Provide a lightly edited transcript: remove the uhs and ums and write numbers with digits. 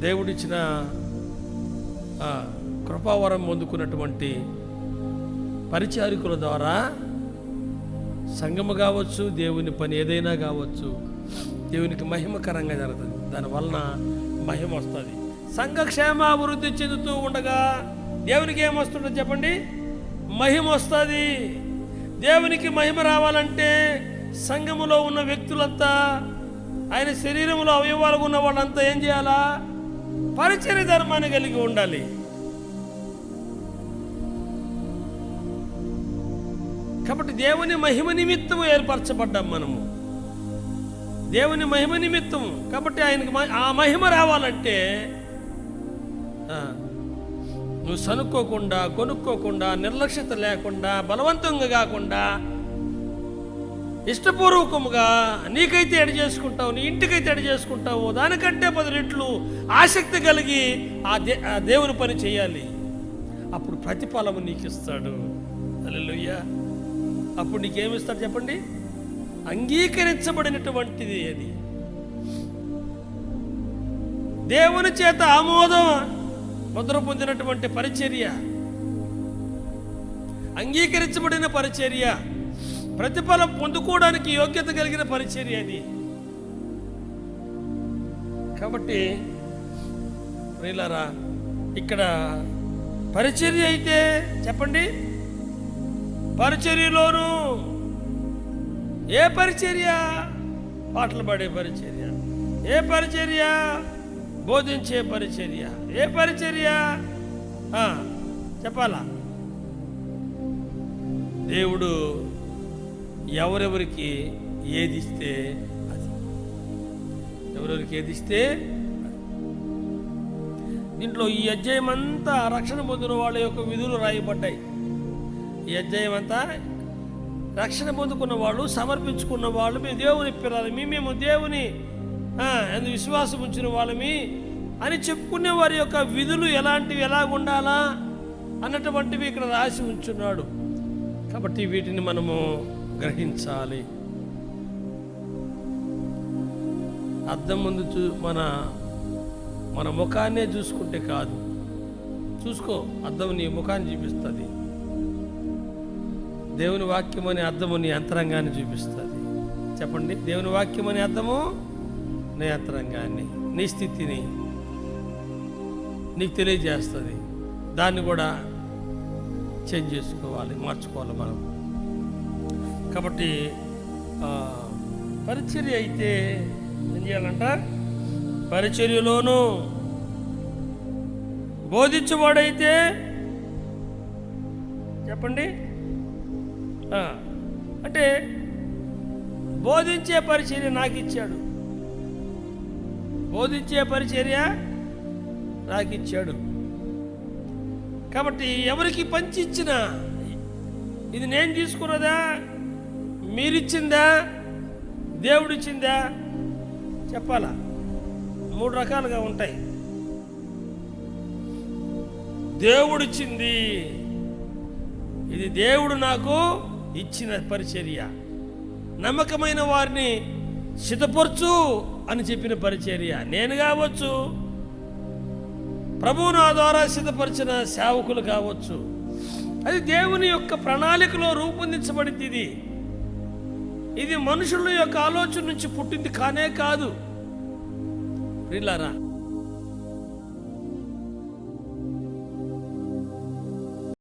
దేవుడిచ్చిన కృపావరం పొందుకున్నటువంటి పరిచారికుల ద్వారా సంఘము కావచ్చు, దేవుని పని ఏదైనా కావచ్చు, దేవునికి మహిమకరంగా జరుగుతుంది. దానివలన మహిమ వస్తుంది. సంఘక్షేమాభివృద్ధి చెందుతూ ఉండగా దేవునికి ఏమొస్తుందో చెప్పండి? మహిమ వస్తుంది. దేవునికి మహిమ రావాలంటే సంఘములో ఉన్న వ్యక్తులంతా, ఆయన శరీరంలో అవయవాలు ఉన్న వాళ్ళంతా ఏం చేయాలా? పరిచర్య ధర్మాన్ని కలిగి ఉండాలి. కాబట్టి దేవుని మహిమ నిమిత్తము ఏర్పరచబడ్డాం మనము, దేవుని మహిమ నిమిత్తము. కాబట్టి ఆయనకి ఆ మహిమ రావాలంటే నువ్వు సనుక్కోకుండా, కొనుక్కోకుండా, నిర్లక్ష్యత లేకుండా, బలవంతంగా కాకుండా, ఇష్టపూర్వకముగా నీకైతే ఎడ చేసుకుంటావు, నీ ఇంటికైతే ఎడ చేసుకుంటావు, దానికంటే 10 రెట్లు ఆసక్తి కలిగి ఆ దేవుని పని చేయాలి. అప్పుడు ప్రతిఫలము నీకు ఇస్తాడు. హల్లెలూయా. అప్పుడు నీకేమిస్తాడు చెప్పండి? అంగీకరించబడినటువంటిది అది, దేవుని చేత ఆమోదం ముద్ర పొందినటువంటి పరిచర్య, అంగీకరించబడిన పరిచర్య, ప్రతిఫలం పొందుకోవడానికి యోగ్యత కలిగిన పరిచర్య అది. కాబట్టి ప్రియులారా, ఇక్కడ పరిచర్య అయితే చెప్పండి, పరిచర్యలోను ఏ పరిచర్య? పాటలు పాడే పరిచర్య. ఏ పరిచర్య? బోధించే పరిచర్య. ఏ పరిచర్య చెప్పాలా? దేవుడు ఎవరెవరికి ఏదిస్తే అది, ఎవరెవరికి ఏదిస్తే దీంట్లో ఈ అధ్యాయం అంతా రక్షణ పొందిన వాళ్ళ యొక్క విధులు రాయబడ్డాయి. ఈ అధ్యాయం అంతా రక్షణ పొందుకున్న వాళ్ళు, సమర్పించుకున్న వాళ్ళు, మేము దేవుని పిల్లలు, మేము దేవుని విశ్వాసం ఉంచిన వాళ్ళమి అని చెప్పుకునే వారి యొక్క విధులు ఎలాంటివి, ఎలా ఉండాలా అన్నటువంటివి ఇక్కడ రాసి ఉంచున్నాడు. కాబట్టి వీటిని మనము గ్రహించాలి. అద్దం ముందు మన ముఖాన్నే చూసుకుంటే కాదు. చూసుకో, అద్దం నీ ముఖాన్ని చూపిస్తుంది. దేవుని వాక్యం అనే అద్దము నీ అంతరంగాన్ని చూపిస్తుంది. చెప్పండి, దేవుని వాక్యం అనే అద్దము నీ అంతరంగాన్ని, నీ స్థితిని నీకు తెలియజేస్తుంది. దాన్ని కూడా చేంజ్ చేసుకోవాలి, మార్చుకోవాలి మనం. కాబట్టి పరిచర్య అయితే ఏం చేయాలంట? పరిచర్యలోను బోధించేవాడైతే చెప్పండి, అంటే బోధించే పరిచర్య నాకు ఇచ్చాడు, బోధించే పరిచర్య నాకు ఇచ్చాడు. కాబట్టి ఎవరికి పంచి ఇచ్చినా ఇది నేను తీసుకున్నదా, మీరిచ్చిందా, దేవుడిచ్చిందా చెప్పాలా? 3 రకాలుగా ఉంటాయి. దేవుడిచ్చింది, ఇది దేవుడు నాకు ఇచ్చిన పరిచర్య, నమ్మకమైన వారిని సిద్ధపరచు అని చెప్పిన పరిచర్య నేను కావచ్చు, ప్రభువు నా ద్వారా సిద్ధపరిచిన సేవకులు కావచ్చు. అది దేవుని యొక్క ప్రణాళికలో రూపొందించబడింది. ఇది మనుషుల యొక్క ఆలోచన నుంచి పుట్టింది కానే కాదు. ప్రియులారా,